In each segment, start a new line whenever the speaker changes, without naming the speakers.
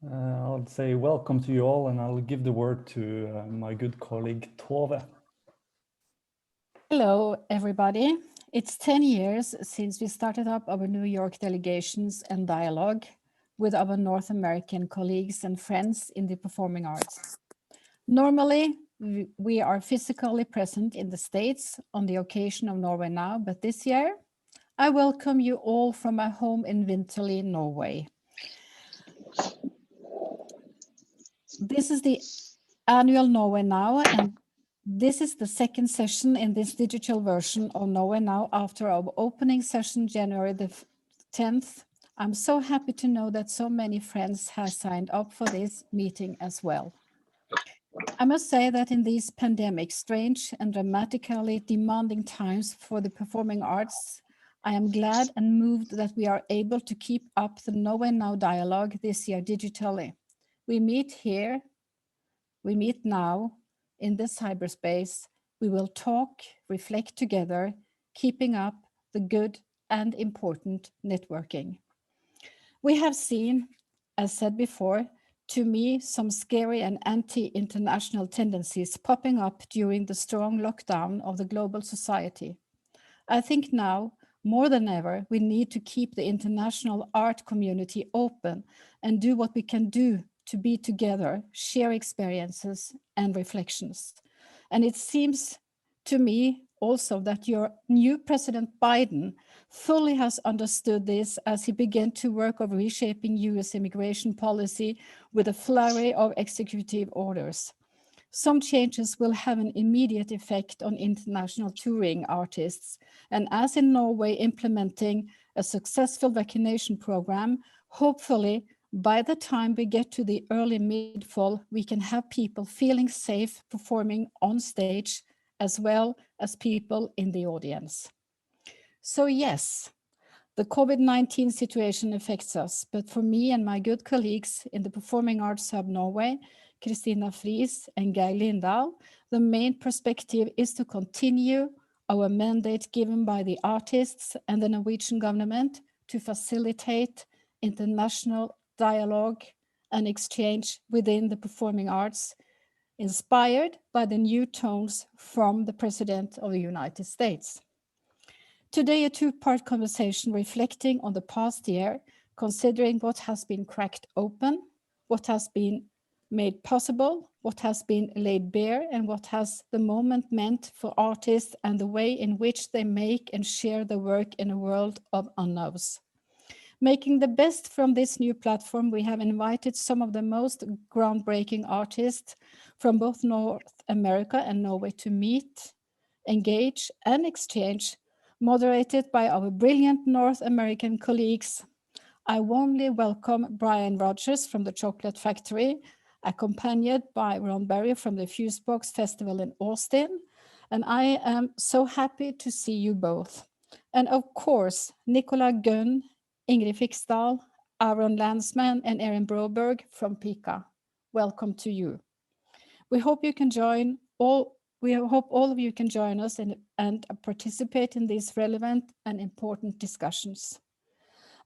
I'll say welcome to you all, and I'll give the word to my good colleague Tove.
Hello, everybody. It's 10 years since we started up our New York delegations and dialogue with our North American colleagues and friends in the performing arts. Normally, we are physically present in the States on the occasion of Norway Now, but this year, I welcome you all from my home in Winterly, Norway. This is the annual Norway Now, and this is the second session in this digital version of Norway Now after our opening session January the 10th. I'm so happy to know that so many friends have signed up for this meeting as well. I must say that in these pandemic, strange and dramatically demanding times for the performing arts, I am glad and moved that we are able to keep up the Norway Now dialogue this year digitally. We meet here, we meet now in the cyberspace. We will talk, reflect together, keeping up the good and important networking. We have seen, as said before, to me, some scary and anti-international tendencies popping up during the strong lockdown of the global society. I think now, more than ever, we need to keep the international art community open and do what we can do to be together, share experiences and reflections. And it seems to me also that your new President Biden fully has understood this as he began to work on reshaping US immigration policy with a flurry of executive orders. Some changes will have an immediate effect on international touring artists, and as in Norway implementing a successful vaccination program, hopefully by the time we get to the early mid-fall, we can have people feeling safe performing on stage as well as people in the audience. So yes, the COVID-19 situation affects us, but for me and my good colleagues in the Performing Arts Hub Norway, Kristina Friis and Geir Lindahl, the main perspective is to continue our mandate given by the artists and the Norwegian government to facilitate international dialogue and exchange within the performing arts, inspired by the new tones from the President of the United States. Today, a two-part conversation reflecting on the past year, considering what has been cracked open, what has been made possible, what has been laid bare, and what has the moment meant for artists and the way in which they make and share their work in a world of unknowns. Making the best from this new platform, we have invited some of the most groundbreaking artists from both North America and Norway to meet, engage, and exchange, moderated by our brilliant North American colleagues. I warmly welcome Brian Rogers from the Chocolate Factory, accompanied by Ron Berry from the Fusebox Festival in Austin. And I am so happy to see you both. And of course, Nicola, Gunn, Ingri Fiksdal, Aaron Landsman, and Erin Boberg from Pika. Welcome to you. We hope you can join all. We hope all of you can join us and participate in these relevant and important discussions.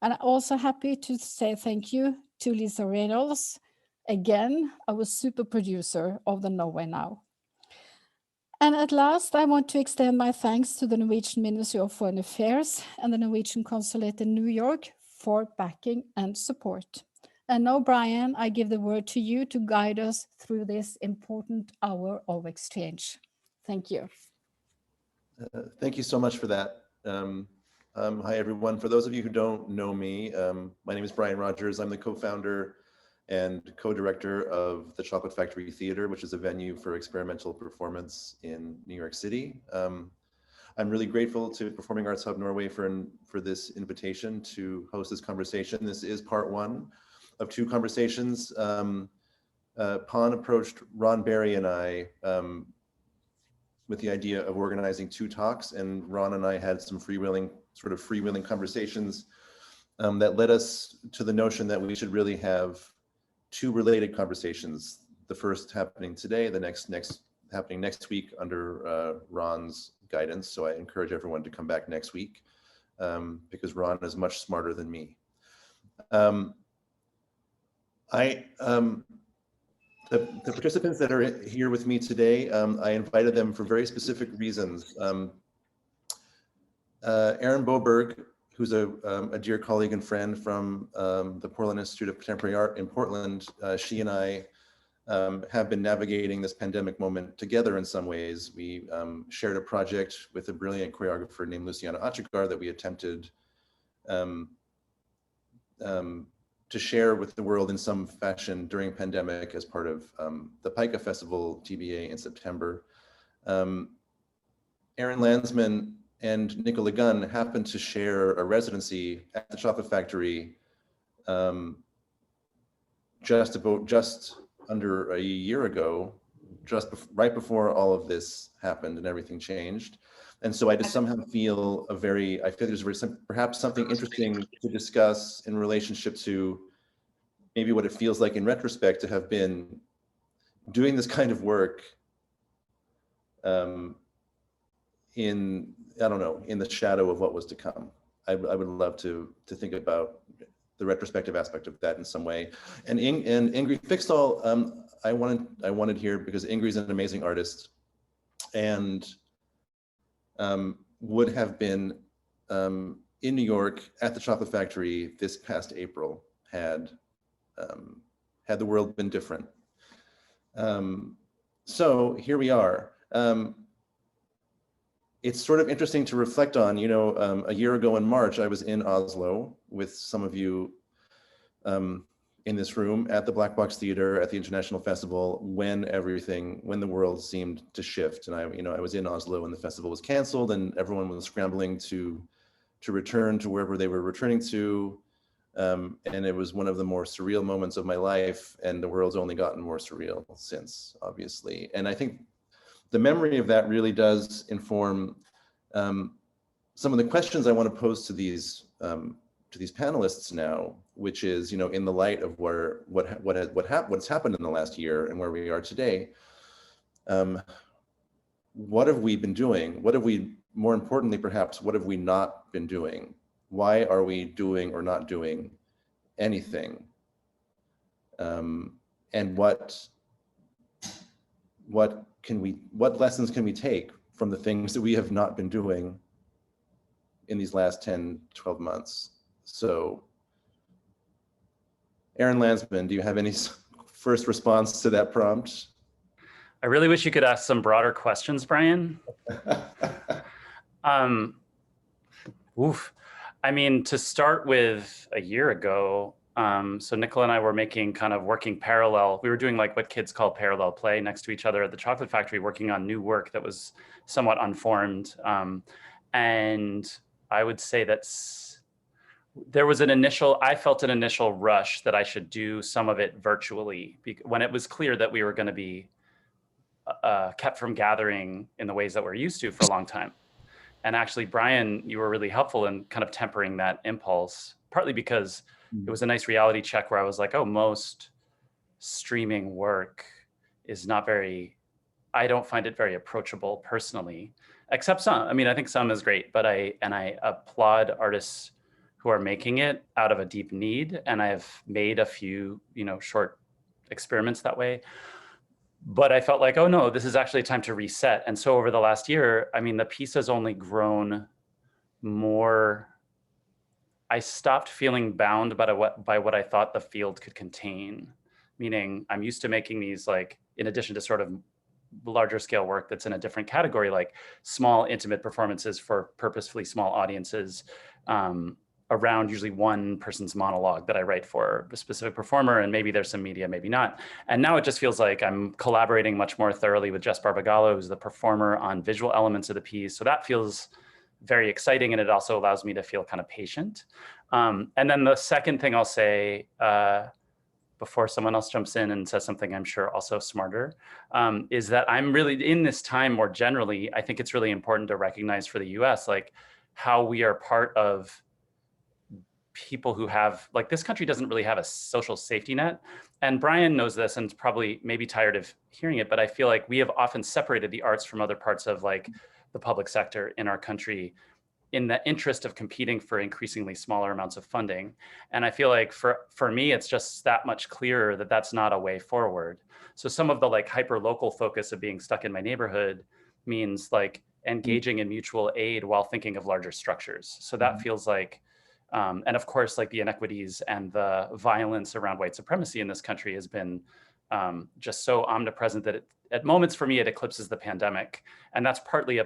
And I'm also happy to say thank you to Lisa Reynolds, again, our super producer of the Norway Now. And at last, I want to extend my thanks to the Norwegian Ministry of Foreign Affairs and the Norwegian Consulate in New York for backing and support. And now, Brian, I give the word to you to guide us through this important hour of exchange. Thank you.
Thank you so much for that. Hi, everyone. For those of you who don't know me, my name is Brian Rogers. I'm the co-founder and co-director of the Chocolate Factory Theater, which is a venue for experimental performance in New York City. I'm really grateful to Performing Arts Hub Norway for this invitation to host this conversation. This is part one of two conversations. Pon approached Ron Berry and I with the idea of organizing two talks, and Ron and I had some freewheeling conversations that led us to the notion that we should really have two related conversations. The first happening today, the next happening next week under Ron's guidance. So I encourage everyone to come back next week because Ron is much smarter than me. The participants that are here with me today, I invited them for very specific reasons. Erin Boberg, who's a dear colleague and friend from the Portland Institute of Contemporary Art in Portland, she and I have been navigating this pandemic moment together in some ways. We shared a project with a brilliant choreographer named Luciana Achigar that we attempted to share with the world in some fashion during pandemic as part of the Pica Festival TBA in September. Erin Landsman and Nicola Gunn happened to share a residency at the Chocolate Factory just under a year ago, right before all of this happened and everything changed. And so I just somehow feel I feel there's perhaps something interesting to discuss in relationship to maybe what it feels like in retrospect to have been doing this kind of work in the shadow of what was to come. I would love to think about the retrospective aspect of that in some way. And Ingri Fiksdal, I wanted here because Ingri's an amazing artist and would have been in New York at the Chocolate Factory this past April had the world been different. So here we are. It's sort of interesting to reflect on, a year ago in March, I was in Oslo with some of you in this room at the Black Box Theater at the International Festival when the world seemed to shift. And I was in Oslo when the festival was canceled and everyone was scrambling to return to wherever they were returning to. And it was one of the more surreal moments of my life, and the world's only gotten more surreal since, obviously. And I think the memory of that really does inform some of the questions I want to pose to these panelists now, which is, in the light of what's happened in the last year and where we are today. What have we been doing? More importantly, perhaps, what have we not been doing? Why are we doing or not doing anything? And what lessons can we take from the things that we have not been doing in these last 10, 12 months? So, Erin Landsman, do you have any first response to that prompt?
I really wish you could ask some broader questions, Brian. I mean, to start with, a year ago, so Nicola and I were working parallel. We were doing like what kids call parallel play next to each other at the Chocolate Factory, working on new work that was somewhat unformed. And I would say that there was I felt an initial rush that I should do some of it virtually when it was clear that we were going to be kept from gathering in the ways that we're used to for a long time. And actually, Brian, you were really helpful in kind of tempering that impulse, partly because it was a nice reality check where I was like, oh, most streaming work is not I don't find it very approachable personally, except some. I mean, I think some is great, but I applaud artists who are making it out of a deep need. And I've made a few, short experiments that way. But I felt like, oh no, this is actually a time to reset. And so over the last year, I mean, the piece has only grown more. I stopped feeling bound by what I thought the field could contain. Meaning I'm used to making these, like, in addition to sort of larger scale work that's in a different category, like small intimate performances for purposefully small audiences, around usually one person's monologue that I write for a specific performer, and maybe there's some media, maybe not. And now it just feels like I'm collaborating much more thoroughly with Jess Barbagallo, who's the performer, on visual elements of the piece. So that feels very exciting, and it also allows me to feel kind of patient. And then the second thing I'll say, before someone else jumps in and says something I'm sure also smarter, is that I'm really, in this time more generally, I think it's really important to recognize for the US, like, how we are part of people who have, like, this country doesn't really have a social safety net. And Brian knows this and probably maybe tired of hearing it, but I feel like we have often separated the arts from other parts of, like, the public sector in our country in the interest of competing for increasingly smaller amounts of funding. And I feel like for me, it's just that much clearer that that's not a way forward. So some of the like hyper local focus of being stuck in my neighborhood means like engaging in mutual aid while thinking of larger structures. So that feels like, and of course, like the inequities and the violence around white supremacy in this country has been just so omnipresent that at moments for me, it eclipses the pandemic. And that's partly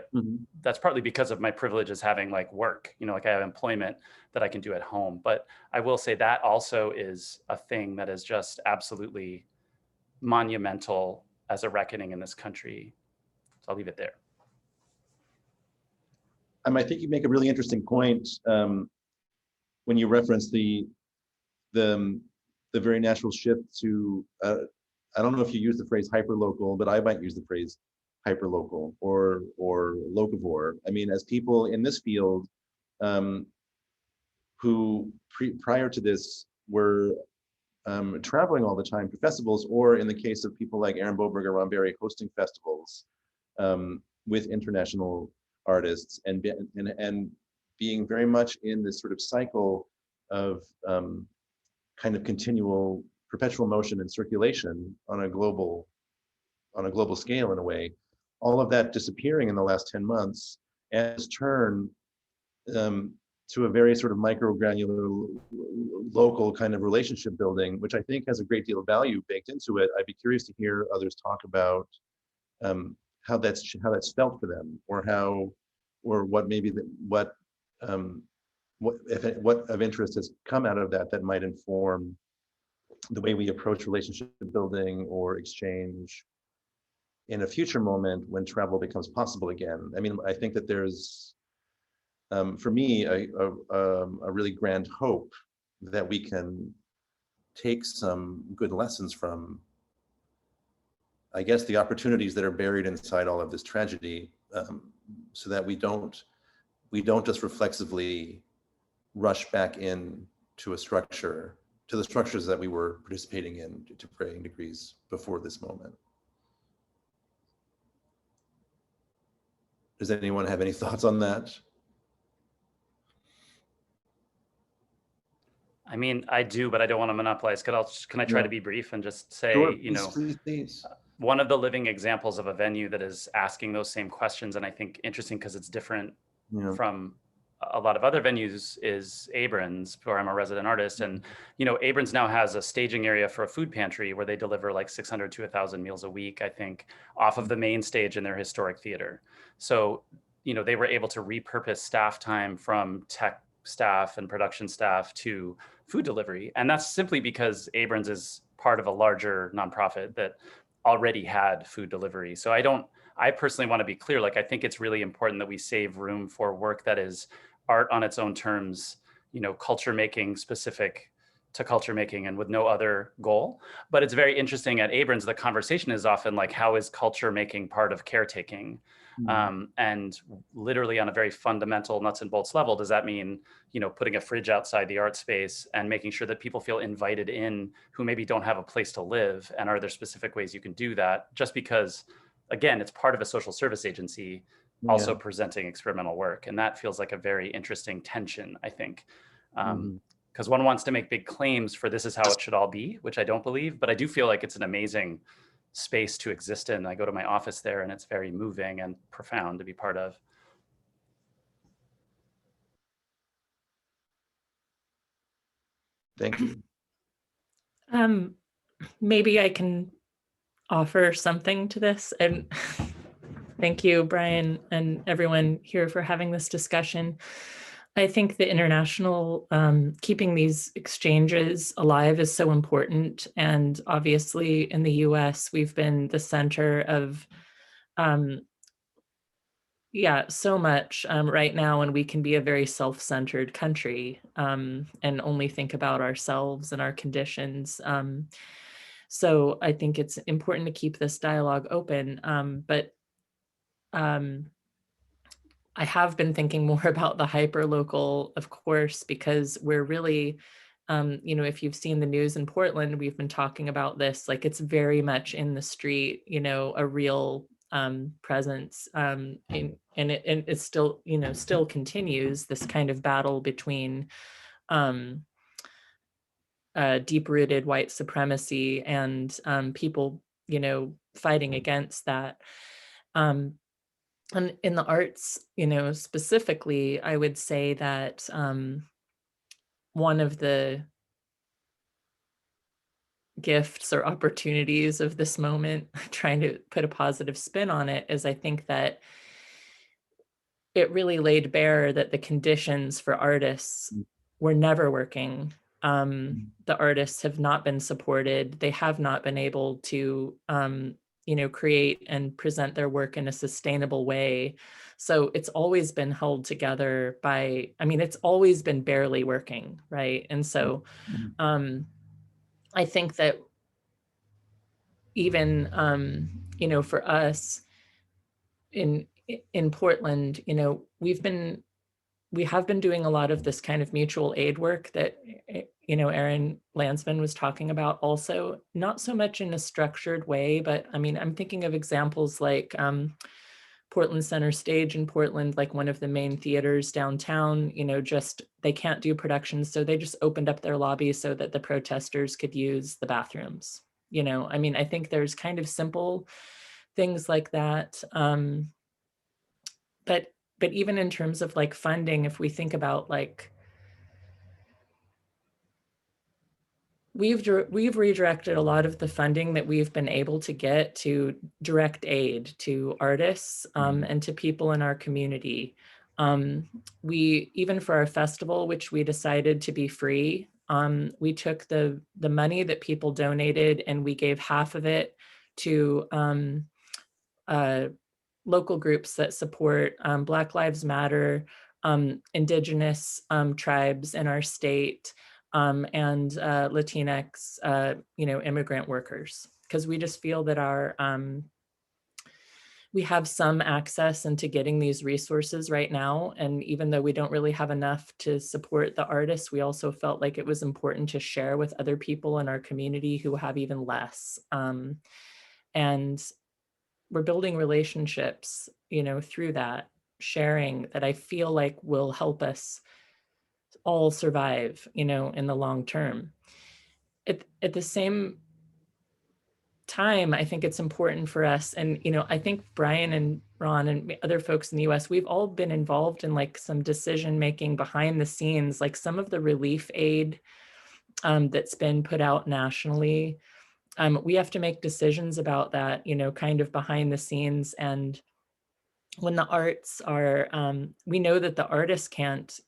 that's partly because of my privilege as having like work, you know, like I have employment that I can do at home. But I will say that also is a thing that is just absolutely monumental as a reckoning in this country. So I'll leave it there.
I think you make a really interesting point when you reference the very natural shift to, I don't know if you use the phrase hyperlocal, but I might use the phrase hyperlocal or locavore. I mean, as people in this field who prior to this were traveling all the time to festivals, or in the case of people like Erin, Boberg, or Ron Berry, hosting festivals with international artists and being very much in this sort of cycle of kind of continual perpetual motion and circulation on a global scale in a way, all of that disappearing in the last 10 months and has turned to a very sort of microgranular local kind of relationship building, which I think has a great deal of value baked into it. I'd be curious to hear others talk about how that's felt for them, or what maybe what of interest has come out of that might inform the way we approach relationship building or exchange in a future moment when travel becomes possible again. I mean, I think that there's, for me, a really grand hope that we can take some good lessons from, I guess, the opportunities that are buried inside all of this tragedy, so that we don't just reflexively rush back in to the structures that we were participating in to varying degrees before this moment. Does anyone have any thoughts on that?
I mean, I do, but I don't want to monopolize. Can I try to be brief and just say,
sure,
you know,
please.
One of the living examples of a venue that is asking those same questions, and I think interesting because it's different from a lot of other venues, is Abrams, where I'm a resident artist. And, you know, Abrams now has a staging area for a food pantry where they deliver like 600 to 1,000 meals a week, I think, off of the main stage in their historic theater. So, you know, they were able to repurpose staff time from tech staff and production staff to food delivery. And that's simply because Abrams is part of a larger nonprofit that already had food delivery. So I personally want to be clear, like, I think it's really important that we save room for work that is art on its own terms, you know, culture making specific to culture making and with no other goal. But it's very interesting at Abrams, the conversation is often like, how is culture making part of caretaking? And literally on a very fundamental nuts and bolts level, does that mean, you know, putting a fridge outside the art space and making sure that people feel invited in who maybe don't have a place to live? And are there specific ways you can do that? Just because, again, it's part of a social service agency also presenting experimental work. And that feels like a very interesting tension, I think. Because one wants to make big claims for this is how it should all be, which I don't believe, but I do feel like it's an amazing space to exist in. I go to my office there and it's very moving and profound to be part of.
Thank you.
Maybe I can offer something to this. And thank you, Brian, and everyone here for having this discussion. I think the international, keeping these exchanges alive is so important. And obviously in the US, we've been the center of, so much right now, and we can be a very self-centered country and only think about ourselves and our conditions. So I think it's important to keep this dialogue open, but I have been thinking more about the hyperlocal, of course, because we're really, you know, if you've seen the news in Portland, we've been talking about this, like it's very much in the street, you know, a real presence and it still, still continues, this kind of battle between deep-rooted white supremacy and people, fighting against that. And in the arts, specifically, I would say that one of the gifts or opportunities of this moment, trying to put a positive spin on it, is I think that it really laid bare that the conditions for artists were never working. The artists have not been supported. They have not been able to, create and present their work in a sustainable way. So it's always been held together by, it's always been barely working, right? And so I think that even, for us in Portland, we have been doing a lot of this kind of mutual aid work that, Erin Landsman was talking about also, not so much in a structured way, but I'm thinking of examples like Portland Center Stage in Portland, like one of the main theaters downtown, just they can't do productions. So they just opened up their lobby so that the protesters could use the bathrooms. I think there's kind of simple things like that. But even in terms of like funding, if we think about like, we've redirected a lot of the funding that we've been able to get to direct aid to artists and to people in our community. We, even for our festival, which we decided to be free, we took the money that people donated and we gave half of it to local groups that support Black Lives Matter, Indigenous tribes in our state, and Latinx, immigrant workers, because we just feel that we have some access into getting these resources right now. And even though we don't really have enough to support the artists, we also felt like it was important to share with other people in our community who have even less. And we're building relationships, through that sharing, that I feel like will help us all survive, in the long term. At the same time, I think it's important for us, and I think Brian and Ron and other folks in the US, we've all been involved in like some decision making behind the scenes, like some of the relief aid that's been put out nationally. We have to make decisions about that, kind of behind the scenes. And when the arts are, we know that the artists can't,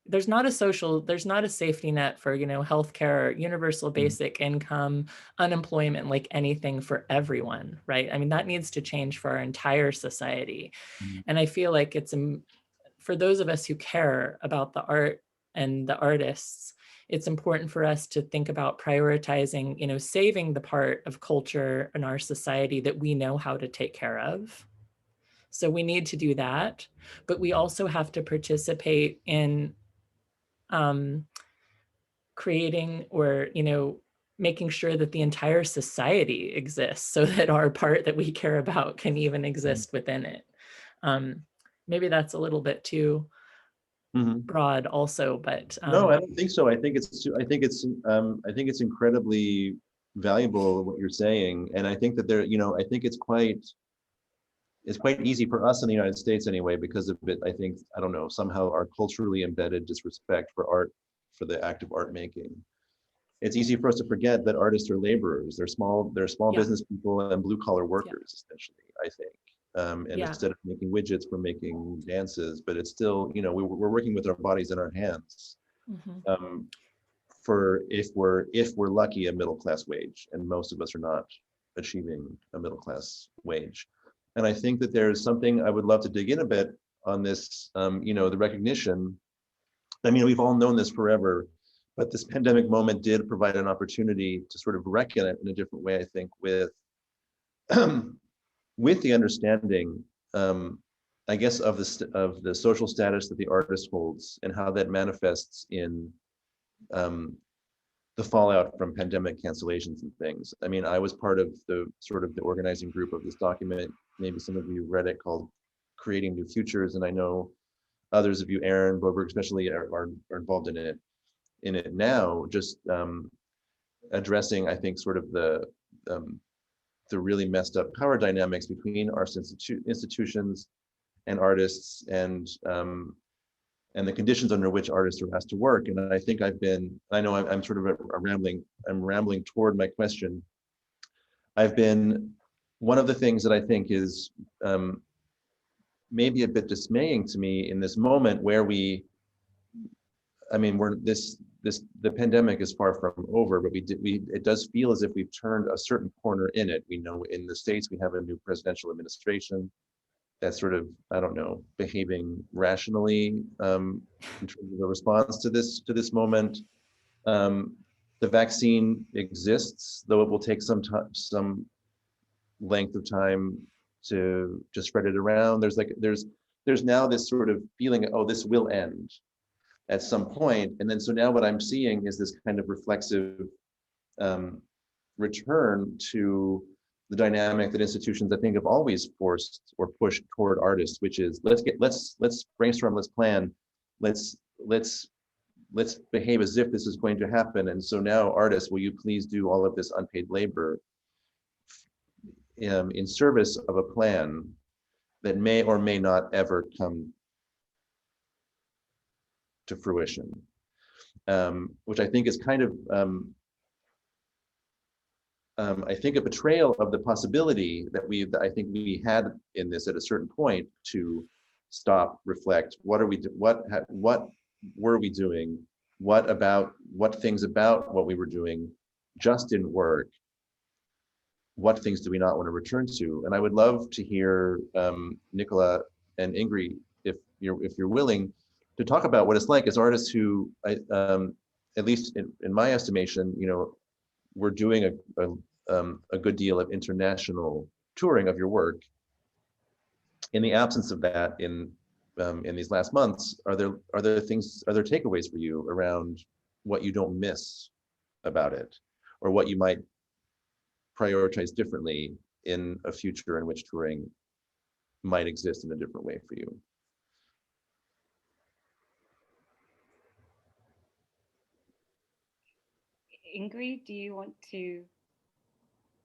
there's not a safety net for, healthcare, universal basic income, unemployment, like anything for everyone, right? That needs to change for our entire society. And I feel like it's, for those of us who care about the art and the artists, it's important for us to think about prioritizing, saving the part of culture in our society that we know how to take care of. So we need to do that, but we also have to participate in creating or, making sure that the entire society exists so that our part that we care about can even exist within it. Maybe that's a little bit too broad also, but
no, I don't think so. I think it's incredibly valuable what you're saying, and I think that I think it's quite easy for us in the United States anyway, because of it. I don't know, somehow our culturally embedded disrespect for art, for the act of art making. It's easy for us to forget that artists are laborers. They're small business people and blue collar workers, essentially, I think. And instead of making widgets, we're making dances, but it's still, we're working with our bodies and our hands. For if we're lucky, a middle class wage, and most of us are not achieving a middle class wage. And I think that there's something I would love to dig in a bit on this, the recognition. We've all known this forever, but this pandemic moment did provide an opportunity to sort of reckon it in a different way, I think, with the understanding, I guess, of the social status that the artist holds and how that manifests in the fallout from pandemic cancellations and things. I was part of the organizing group of this document. Maybe some of you read it, called creating new futures. And I know others of you, Erin, Boberg especially, are involved in it now, just addressing, I think, sort of the really messed up power dynamics between arts institutions and artists, and the conditions under which artists are asked to work. And I think I know I'm sort of rambling toward my question. One of the things that I think is maybe a bit dismaying to me in this moment where the pandemic is far from over, but it does feel as if we've turned a certain corner in it. We know in the States we have a new presidential administration that's sort of, I don't know, behaving rationally in terms of the response to this moment. The vaccine exists, though it will take some length of time to spread it around. There's now this sort of feeling, oh, this will end at some point. And then so now what I'm seeing is this kind of reflexive return to the dynamic that institutions, I think, have always forced or pushed toward artists, which is let's brainstorm, let's plan, let's behave as if this is going to happen. And so now, artists, will you please do all of this unpaid labor in service of a plan that may or may not ever come to fruition, which I think is kind of I think a betrayal of the possibility that I think we had in this at a certain point to stop, reflect. What were we doing? What things about what we were doing just didn't work? What things do we not want to return to? And I would love to hear Nicola and Ingri, if you're willing, to talk about what it's like as artists who, at least in my estimation, we're doing a good deal of international touring of your work. In the absence of that, in these last months, are there takeaways for you around what you don't miss about it, or what you might prioritize differently in a future in which touring might exist in a different way for you?
Ingri, do you want to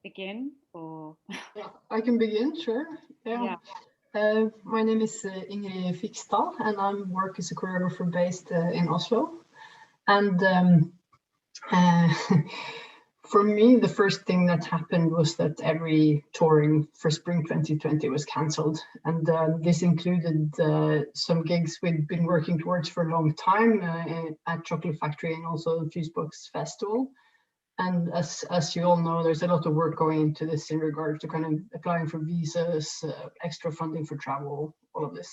begin, or?
Yeah, I can begin, sure. Yeah. My name is Ingri Fiksdal, and I work as a choreographer based in Oslo. And for me, the first thing that happened was that every touring for spring 2020 was cancelled. And this included some gigs we'd been working towards for a long time at Chocolate Factory and also the Fusebox Festival. And as you all know, there's a lot of work going into this in regards to kind of applying for visas, extra funding for travel, all of this.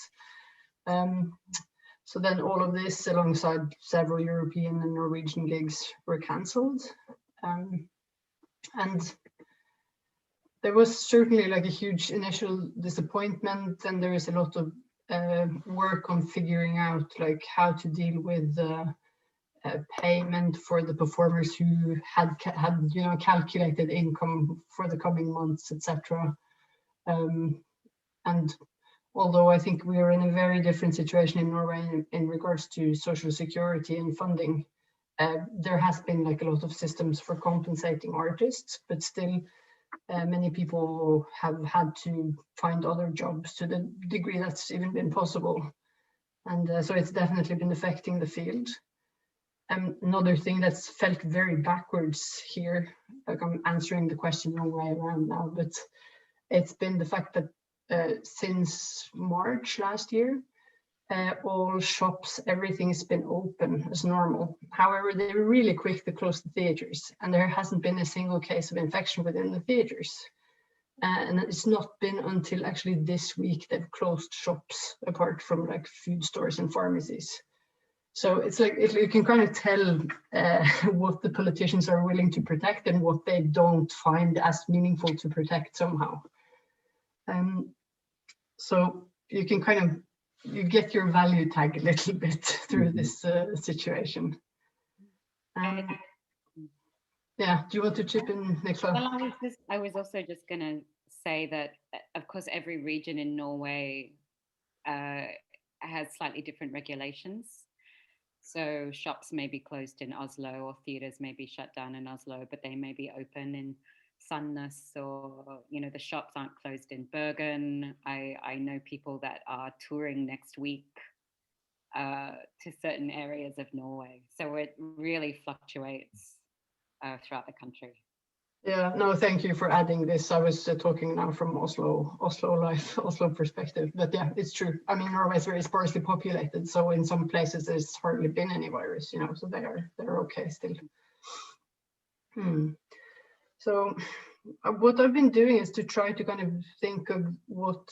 So then all of this, alongside several European and Norwegian gigs, were cancelled. And there was certainly like a huge initial disappointment, and there is a lot of work on figuring out like how to deal with payment for the performers who had calculated income for the coming months, etc. And although I think we are in a very different situation in Norway in regards to social security and funding, there has been like a lot of systems for compensating artists, but still many people have had to find other jobs to the degree that's even been possible. And so it's definitely been affecting the field. Another thing that's felt very backwards here, like I'm answering the question the wrong way around now, but it's been the fact that since March last year, all shops, everything's been open as normal. However, they were really quick to close the theaters, and there hasn't been a single case of infection within the theaters. And it's not been until actually this week they've closed shops, apart from like food stores and pharmacies. So it's like you can kind of tell what the politicians are willing to protect and what they don't find as meaningful to protect somehow. So you can kind of, you get your value tag a little bit through this situation. Yeah, do you want to chip in, Nicola?
Well, I was also just going to say that, of course, every region in Norway has slightly different regulations. So shops may be closed in Oslo, or theaters may be shut down in Oslo, but they may be open in Sandnes, or the shops aren't closed in Bergen. I know people that are touring next week to certain areas of Norway. So it really fluctuates throughout the country.
Yeah, no, thank you for adding this. I was talking now from Oslo life, Oslo perspective. But yeah, it's true. I mean, Norway is very sparsely populated, so in some places there's hardly been any virus, so they're okay still. So what I've been doing is to try to kind of think of what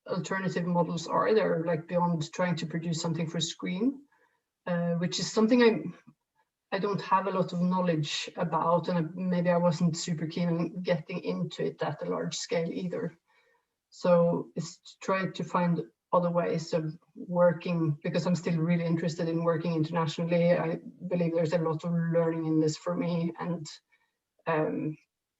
alternative models are there, like beyond trying to produce something for screen, which is something I don't have a lot of knowledge about, and maybe I wasn't super keen on getting into it at a large scale either. So it's to try to find other ways of working, because I'm still really interested in working internationally. I believe there's a lot of learning in this for me, and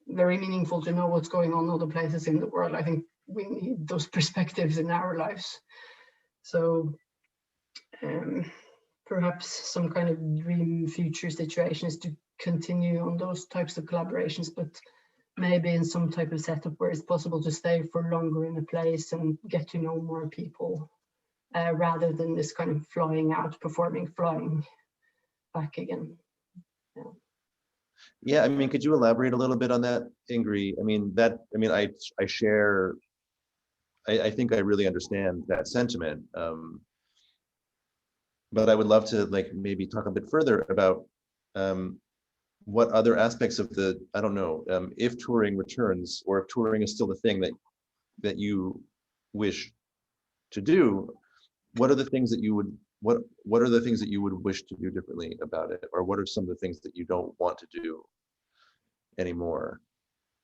very meaningful to know what's going on in other places in the world. I think we need those perspectives in our lives. So perhaps some kind of dream future situation is to continue on those types of collaborations, but maybe in some type of setup where it's possible to stay for longer in a place and get to know more people, rather than this kind of flying out, performing, flying back again.
Yeah, I mean, could you elaborate a little bit on that, Ingri? I share, I think I really understand that sentiment. But I would love to maybe talk a bit further about what other aspects of the, I don't know, if touring returns, or if touring is still the thing that you wish to do, what are the things that you would, what are the things that you would wish to do differently about it? Or what are some of the things that you don't want to do anymore?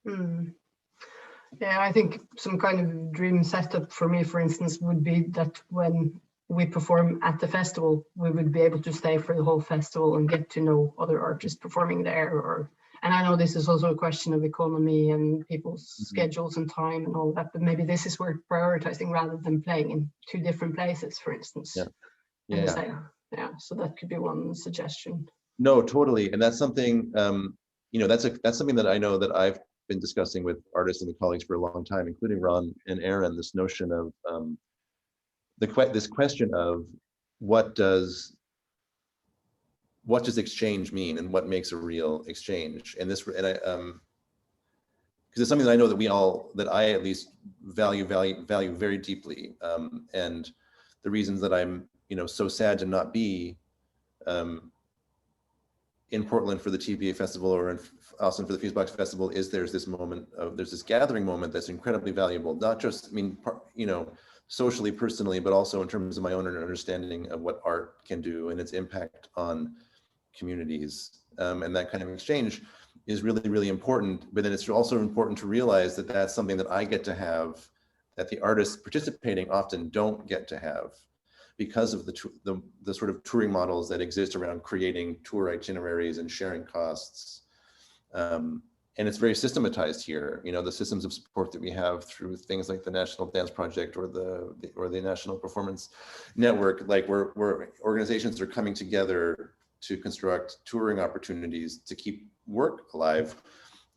Yeah, I think some kind of dream setup for me, for instance, would be that when we perform at the festival, we would be able to stay for the whole festival and get to know other artists performing there. And I know this is also a question of economy and people's schedules and time and all that, but maybe this is worth prioritizing rather than playing in two different places, for instance. Yeah. So that could be one suggestion.
No, totally. And that's something, that's something that I know that I've been discussing with artists and colleagues for a long time, including Ron and Erin, this notion of this question of what does exchange mean, and what makes a real exchange? And because it's something that I know that I at least value very deeply. And the reasons that I'm so sad to not be in Portland for the TBA Festival, or in Austin for the Fusebox Festival, is there's this gathering moment that's incredibly valuable, not just, socially, personally, but also in terms of my own understanding of what art can do and its impact on communities. And that kind of exchange is really, really important. But then it's also important to realize that that's something that I get to have, that the artists participating often don't get to have, because of the sort of touring models that exist around creating tour itineraries and sharing costs. And it's very systematized here. The systems of support that we have through things like the National Dance Project or the National Performance Network, where organizations are coming together to construct touring opportunities to keep work alive.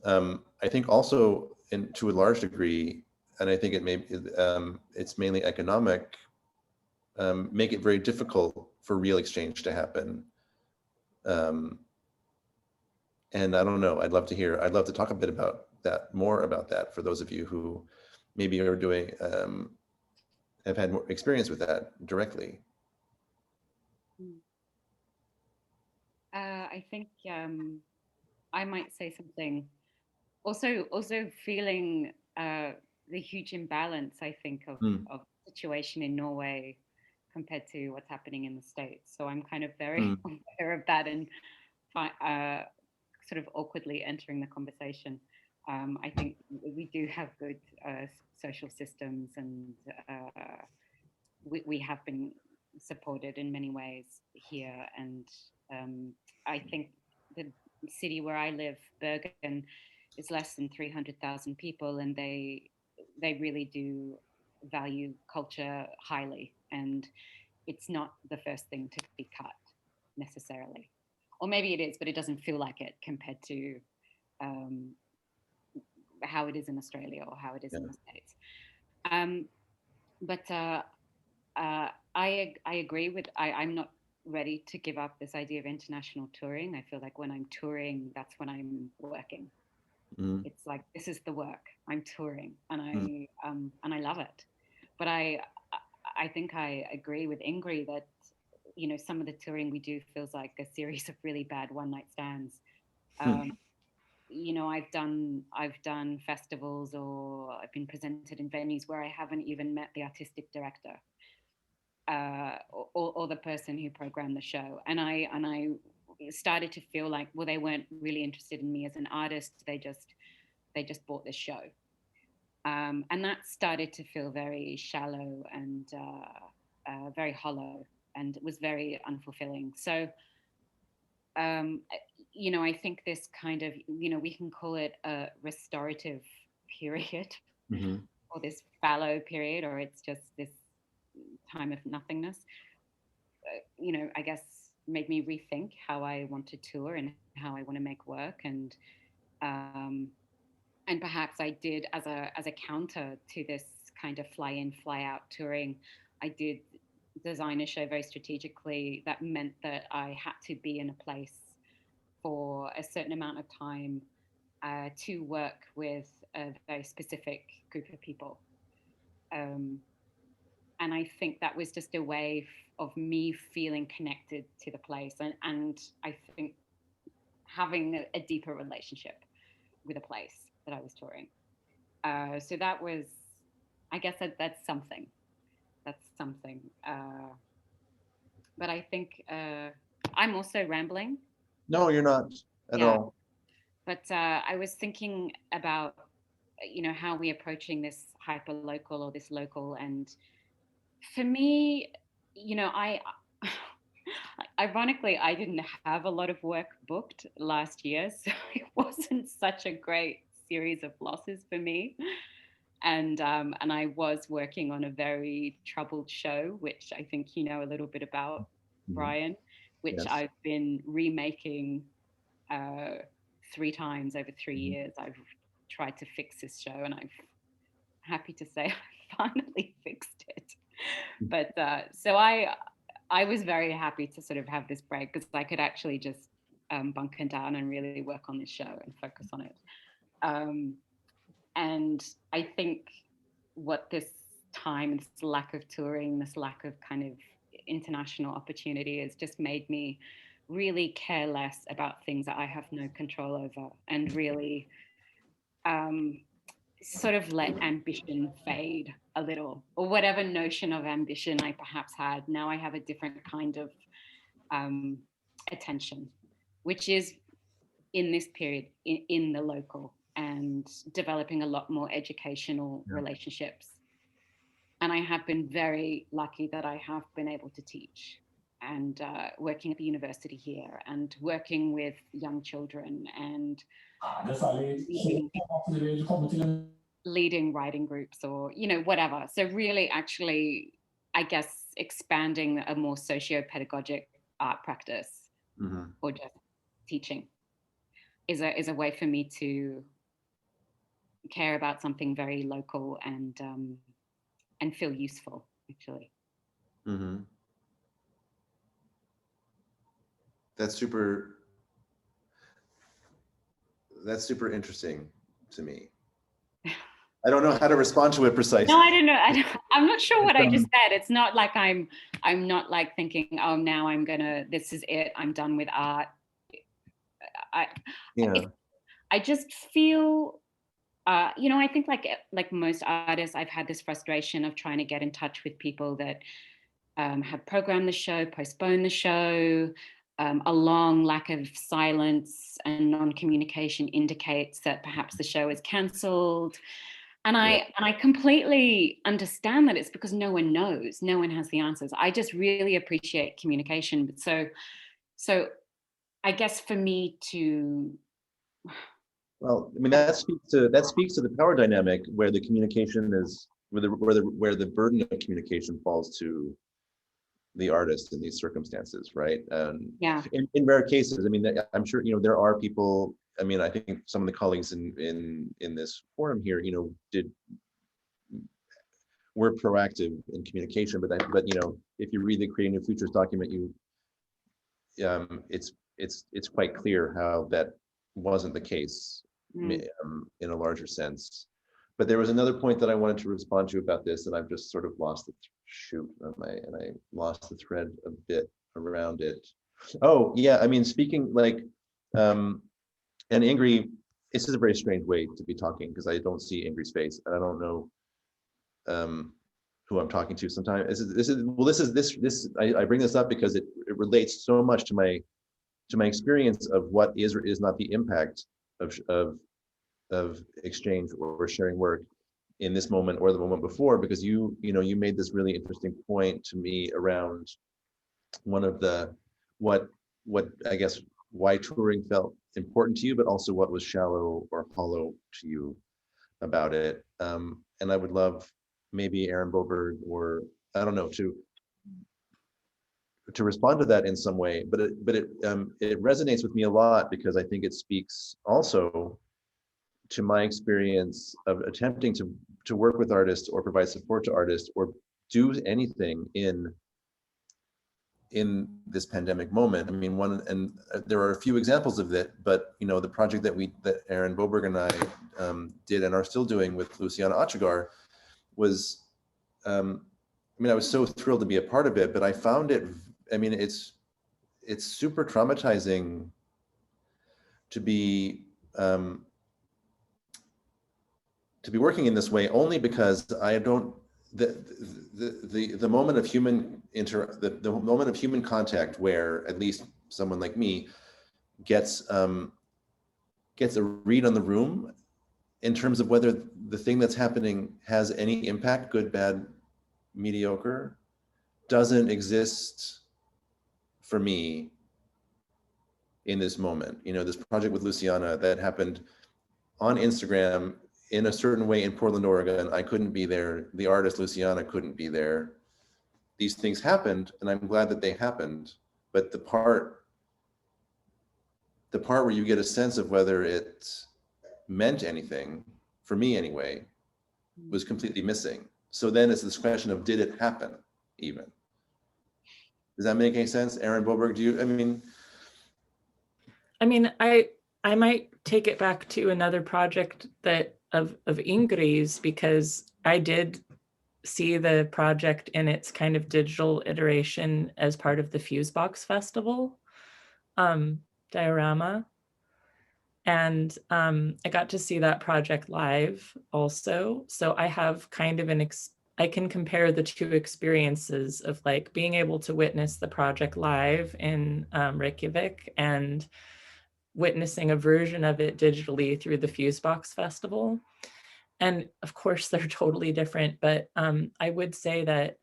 I think also, to a large degree, and I think it's mainly economic, make it very difficult for real exchange to happen. And I don't know, I'd love to talk a bit about that, more about that, for those of you who maybe are doing, have had more experience with that directly.
I think I might say something. Also feeling the huge imbalance, I think, of the situation in Norway compared to what's happening in the States. So I'm kind of very aware of that, and sort of awkwardly entering the conversation. I think we do have good social systems, and we have been supported in many ways here. And I think the city where I live, Bergen, is less than 300,000 people, and they really do value culture highly, and it's not the first thing to be cut necessarily. Or maybe it is, but it doesn't feel like it compared to how it is in Australia or how it is in the States. But I agree with, I'm not ready to give up this idea of international touring. I feel like when I'm touring, that's when I'm working. It's like, this is the work. I'm touring, and I love it. But I think I agree with Ingri that, you know, some of the touring we do feels like a series of really bad one-night stands. You know, I've done festivals, or I've been presented in venues where I haven't even met the artistic director or the person who programmed the show, and I started to feel like, well, they weren't really interested in me as an artist. They just bought this show, and that started to feel very shallow and very hollow, and it was very unfulfilling. So you know, I think this kind of, you know, we can call it a restorative period or this fallow period, or it's just this time of nothingness, you know, I guess made me rethink how I want to tour and how I want to make work. And perhaps I did, as a counter to this kind of fly in, fly out touring, I did design a show very strategically that meant that I had to be in a place for a certain amount of time to work with a very specific group of people. And I think that was just a way of me feeling connected to the place, and I think having a deeper relationship with a place that I was touring. So that was, I guess that's something. That's something. But I think I'm also rambling.
No, you're not at all.
But I was thinking about, you know, how we're approaching this hyper local or this local, and for me, you know, ironically, I didn't have a lot of work booked last year, so it wasn't such a great series of losses for me. And I was working on a very troubled show, which I think you know a little bit about, Brian, which I've been remaking 3 times over 3 years. I've tried to fix this show, and I'm happy to say I finally fixed it. But so I was very happy to sort of have this break, because I could actually just bunker down and really work on this show and focus on it. And I think what this time, this lack of touring, this lack of kind of international opportunity has just made me really care less about things that I have no control over, and really sort of let ambition fade a little, or whatever notion of ambition I perhaps had. Now I have a different kind of attention, which is in this period in the local, and developing a lot more educational relationships. And I have been very lucky that I have been able to teach, and working at the university here, and working with young children, and leading writing groups, or, you know, whatever. So really, actually, I guess expanding a more socio-pedagogic art practice, or just teaching, is a way for me to care about something very local and feel useful, actually.
That's super interesting to me. I don't know how to respond to it precisely.
No, I don't know. I'm not sure what I just said. It's not like I'm not like thinking, oh, now this is it, I'm done with art. I just feel, you know, I think like most artists, I've had this frustration of trying to get in touch with people that have programmed the show, postponed the show. A long lack of silence and non-communication indicates that perhaps the show is cancelled. And I completely understand that it's because no one knows, no one has the answers. I just really appreciate communication. But so I guess for me to,
well, I mean, that speaks to the power dynamic, where the communication is where the burden of communication falls to the artist in these circumstances, right?
Yeah.
In rare cases, I mean, I'm sure, you know, there are people, I mean, I think some of the colleagues in this forum here, you know, were proactive in communication, but you know, if you read the Creating New Futures document, it's quite clear how that wasn't the case in a larger sense. But there was another point that I wanted to respond to about this, and I've just sort of lost the and I lost the thread a bit around it. Oh yeah, I mean, speaking like, and Ingri, this is a very strange way to be talking because I don't see Ingri's face and I don't know who I'm talking to sometimes. I bring this up because it relates so much to my experience of what is or is not the impact of exchange or sharing work in this moment or the moment before, because you made this really interesting point to me around one of the what I guess why touring felt important to you, but also what was shallow or hollow to you about it. And I would love maybe Erin Boberg, or I don't know, to respond to that in some way. But it resonates with me a lot because I think it speaks also to my experience of attempting to work with artists or provide support to artists or do anything in this pandemic moment. I mean, there are a few examples of that, but you know, the project that Erin Boberg and I did and are still doing with Luciana Achagar was, I mean, I was so thrilled to be a part of it, but I found it, I mean, it's super traumatizing to be working in this way, only because I don't, the moment of human the moment of human contact where at least someone like me gets a read on the room in terms of whether the thing that's happening has any impact, good, bad, mediocre, doesn't exist for me in this moment. You know, this project with Luciana that happened on Instagram in a certain way in Portland, Oregon. I couldn't be there. The artist Luciana couldn't be there. These things happened, and I'm glad that they happened. But the part where you get a sense of whether it meant anything, for me anyway, was completely missing. So then it's this question of, did it happen even? Does that make any sense? Erin Boberg, do you, I mean,
I might take it back to another project that of Ingri's, because I did see the project in its kind of digital iteration as part of the Fusebox Festival diorama. And I got to see that project live also. So I have kind of I can compare the two experiences of like being able to witness the project live in Reykjavik and witnessing a version of it digitally through the Fusebox Festival. And of course they're totally different, but I would say that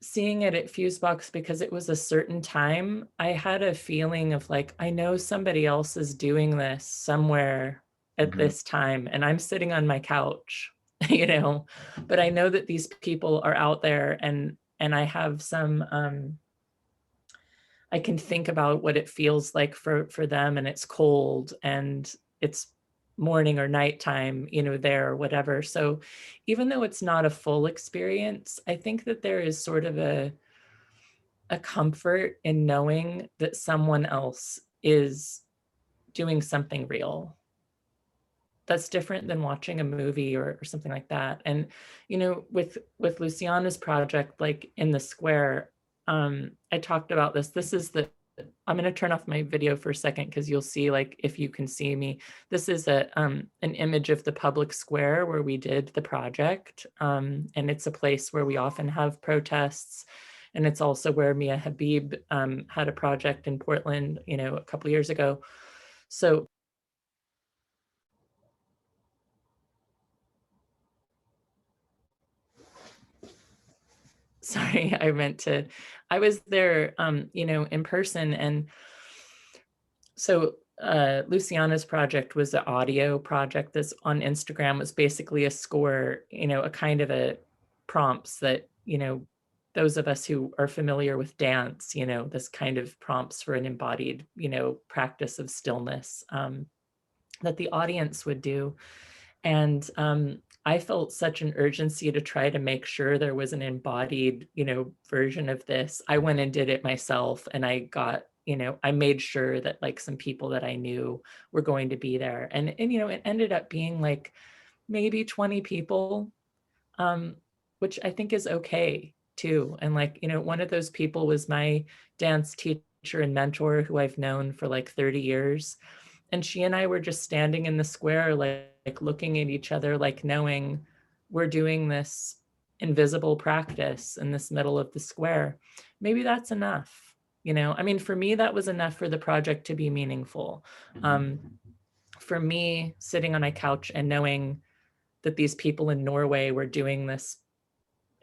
seeing it at Fusebox, because it was a certain time, I had a feeling of like, I know somebody else is doing this somewhere at this time, and I'm sitting on my couch, you know, but I know that these people are out there, and I have some, I can think about what it feels like for them, and it's cold and it's morning or nighttime, you know, there or whatever. So even though it's not a full experience, I think that there is sort of a comfort in knowing that someone else is doing something real. That's different than watching a movie or something like that. And, you know, with Luciana's project, like in the square, I talked about this. This is I'm going to turn off my video for a second because you'll see, like, if you can see me, this is an image of the public square where we did the project. And it's a place where we often have protests. And it's also where Mia Habib had a project in Portland, you know, a couple of years ago. So sorry, I was there, you know, in person. And so Luciana's project was an audio project that's on Instagram. Was basically a score, a kind of a prompts that, those of us who are familiar with dance, this kind of prompts for an embodied, practice of stillness that the audience would do. And I felt such an urgency to try to make sure there was an embodied, version of this. I went and did it myself, and I got, I made sure that like some people that I knew were going to be there. And it ended up being like maybe 20 people, which I think is okay too. And like, one of those people was my dance teacher and mentor who I've known for like 30 years. And she and I were just standing in the square, like looking at each other, like knowing we're doing this invisible practice in this middle of the square. Maybe that's enough. I mean, for me, that was enough for the project to be meaningful. For me, sitting on my couch and knowing that these people in Norway were doing this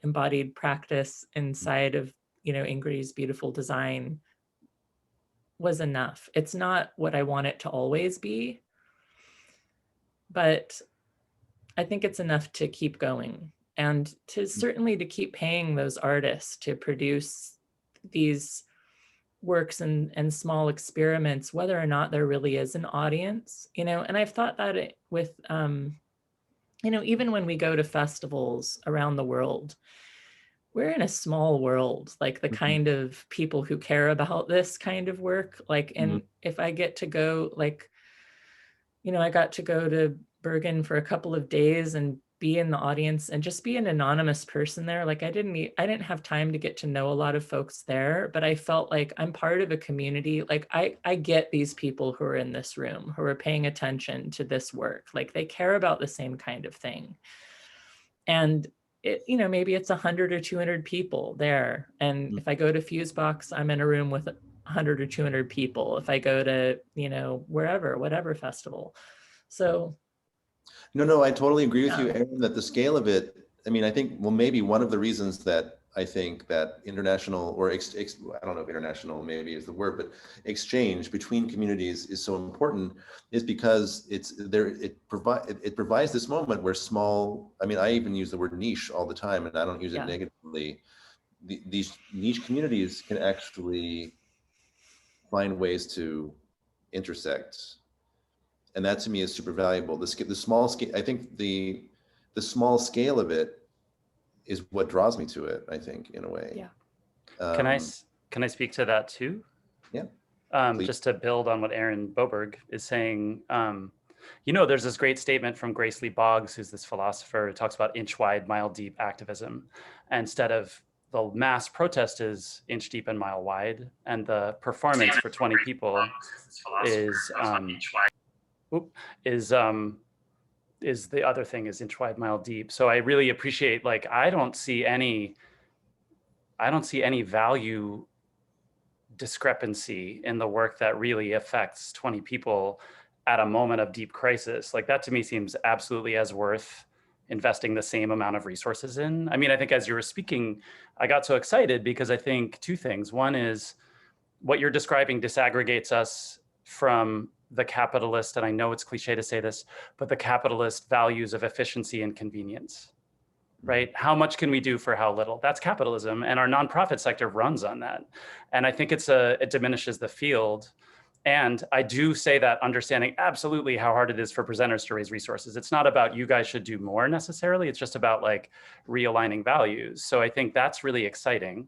embodied practice inside of, Ingri's beautiful design was enough. It's not what I want it to always be, but I think it's enough to keep going and to certainly to keep paying those artists to produce these works and small experiments, whether or not there really is an audience, and I've thought that with, even when we go to festivals around the world, we're in a small world, like the kind of people who care about this kind of work. Like, and if I get to go, like, I got to go to Bergen for a couple of days and be in the audience and just be an anonymous person there. Like I didn't have time to get to know a lot of folks there, but I felt like I'm part of a community. Like I get these people who are in this room, who are paying attention to this work. Like they care about the same kind of thing. And it, maybe it's 100 or 200 people there. And if I go to Fusebox, I'm in a room with 100 or 200 people. If I go to, whatever festival. So.
No, I totally agree with you, Erin, that the scale of it, I mean, I think, well, maybe one of the reasons that I think that international, or I don't know if international maybe is the word, but exchange between communities is so important is because it provides this moment where small, I mean, I even use the word niche all the time and I don't use it negatively. These niche communities can actually find ways to intersect. And that to me is super valuable. The small scale, I think the small scale of it is what draws me to it, I think, in a way.
Yeah.
Can I speak to that too?
Yeah.
Just to build on what Erin Boberg is saying, there's this great statement from Grace Lee Boggs, who's this philosopher who talks about inch wide, mile deep activism. And instead of the mass protest is inch deep and mile wide, and the performance for 20 people is the other thing, is inch wide, mile deep. So I really appreciate, like, I don't see any value discrepancy in the work that really affects 20 people at a moment of deep crisis. Like that to me seems absolutely as worth investing the same amount of resources in. I mean, I think as you were speaking, I got so excited because I think two things. One is what you're describing disaggregates us from the capitalist, and I know it's cliche to say this, but the capitalist values of efficiency and convenience, right? How much can we do for how little? That's capitalism, and our nonprofit sector runs on that. And I think it diminishes the field. And I do say that understanding absolutely how hard it is for presenters to raise resources. It's not about you guys should do more necessarily. It's just about like realigning values. So I think that's really exciting.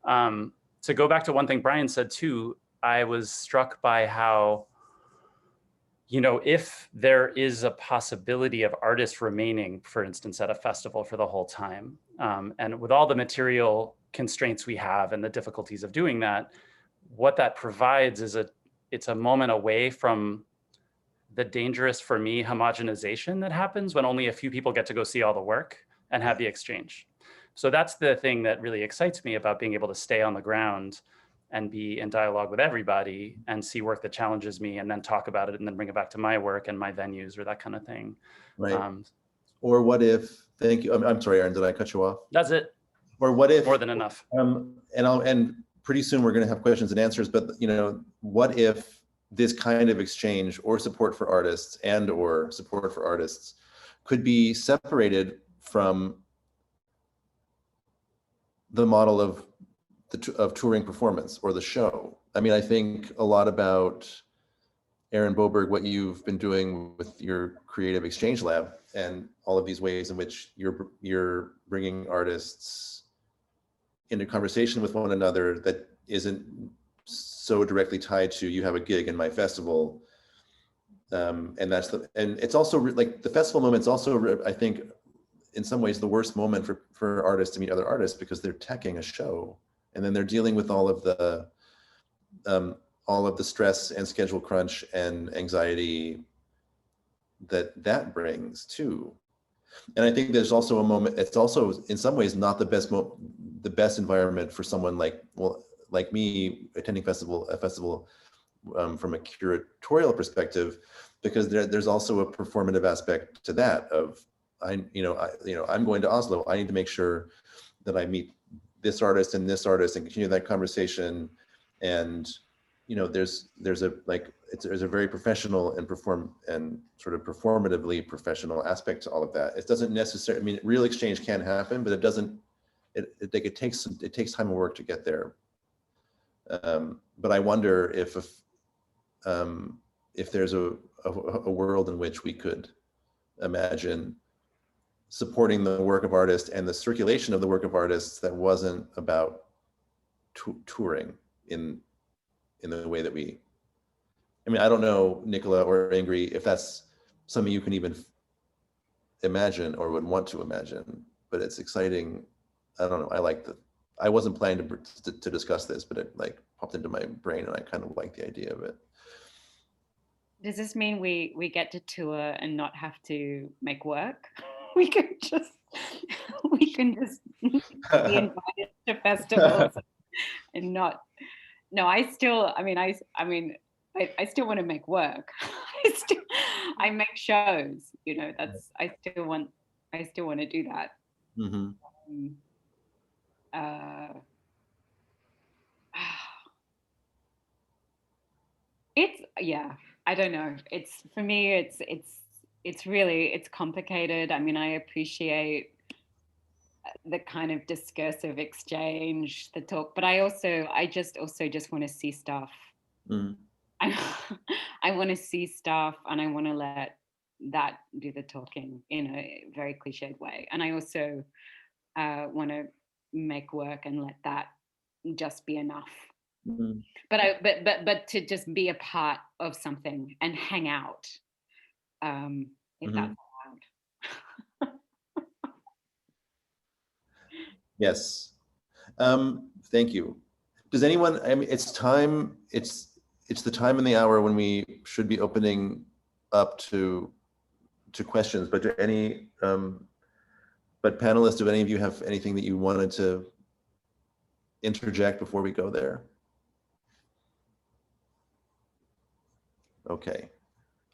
To go back to one thing Brian said too, I was struck by how, if there is a possibility of artists remaining, for instance, at a festival for the whole time, and with all the material constraints we have and the difficulties of doing that, what that provides is it's a moment away from the dangerous, for me, homogenization that happens when only a few people get to go see all the work and have the exchange. So that's the thing that really excites me about being able to stay on the ground and be in dialogue with everybody and see work that challenges me and then talk about it and then bring it back to my work and my venues or that kind of thing.
Right. Or what if, thank you. I'm sorry, Erin, did I cut you off?
That's it.
Or what if,
more than enough.
And pretty soon we're going to have questions and answers, but what if this kind of exchange or support for artists could be separated from the model of touring performance or the show. I mean, I think a lot about Erin Boberg, what you've been doing with your creative exchange lab and all of these ways in which you're bringing artists into conversation with one another that isn't so directly tied to you have a gig in my festival. And it's also like the festival moment's also, I think, in some ways the worst moment for artists to meet other artists, because they're teching a show and then they're dealing with all of the stress and schedule crunch and anxiety that brings too. And I think there's also a moment, it's also in some ways not the best environment for someone like me attending a festival from a curatorial perspective, because there's also a performative aspect to that of I'm going to Oslo. I need to make sure that I meet this artist and continue that conversation. And there's a very professional and sort of performatively professional aspect to all of that. It doesn't necessarily, I mean, real exchange can happen, but it takes time and work to get there. But I wonder if there's a world in which we could imagine supporting the work of artists and the circulation of the work of artists that wasn't about touring in the way that I mean, I don't know, Nicola or Ingri, if that's something you can even imagine or would want to imagine, but it's exciting. I don't know. I wasn't planning to discuss this, but it like popped into my brain and I kind of like the idea of it.
Does this mean we get to tour and not have to make work? We can just be invited to festivals and not. No, I still want to make work. I make shows. I still want to do that.
Mm-hmm.
I don't know. For me, it's really complicated. I mean, I appreciate the kind of discursive exchange, the talk, but I just want to see stuff.
Mm.
I want to see stuff, and I want to let that do the talking in a very cliched way. And I also want to make work and let that just be enough. Mm-hmm. But to just be a part of something and hang out, if that's allowed.
Yes. Thank you. Does anyone, I mean, it's the time in the hour when we should be opening up to questions, but but panelists, do any of you have anything that you wanted to interject before we go there? Okay.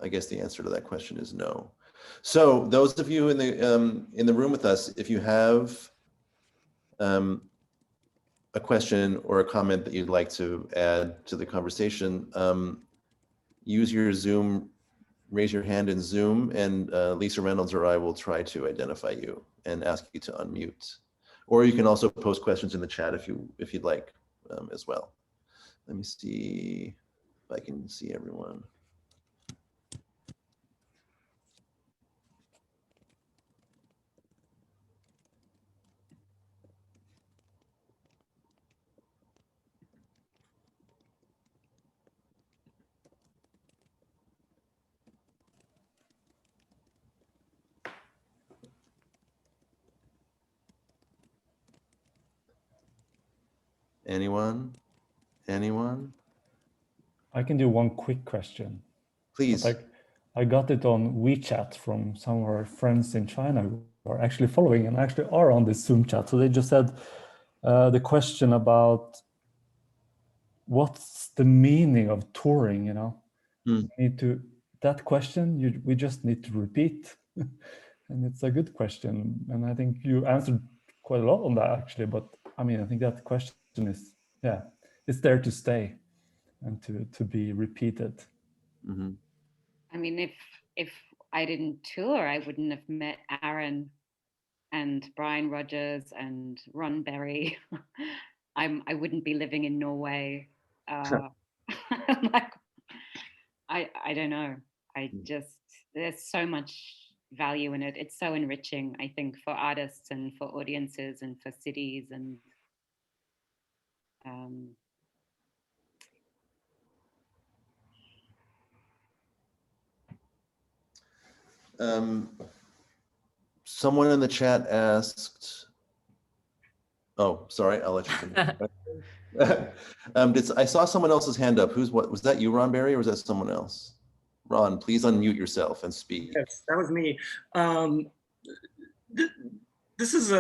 I guess the answer to that question is no. So those of you in the room with us, if you have a question or a comment that you'd like to add to the conversation, use your Zoom, raise your hand in Zoom, and Lisa Reynolds or I will try to identify you and ask you to unmute. Or you can also post questions in the chat if you'd like as well. Let me see if I can see everyone. Anyone?
I can do one quick question.
Please.
I got it on WeChat from some of our friends in China who are actually following and actually are on this Zoom chat. So they just said the question about what's the meaning of touring, that question we just need to repeat. And it's a good question. And I think you answered quite a lot on that actually, but I mean, I think that question is, it's there to stay. and to be repeated.
Mm-hmm.
I mean, if I didn't tour, I wouldn't have met Erin and Brian Rogers and Ron Berry. I wouldn't be living in Norway. Like, I don't know. There's so much value in it. It's so enriching, I think, for artists and for audiences and for cities and
someone in the chat asked, oh, sorry, I'll let you finish. I saw someone else's hand up. Was that you, Ron Berry, or was that someone else? Ron, please unmute yourself and speak.
Yes, that was me. This is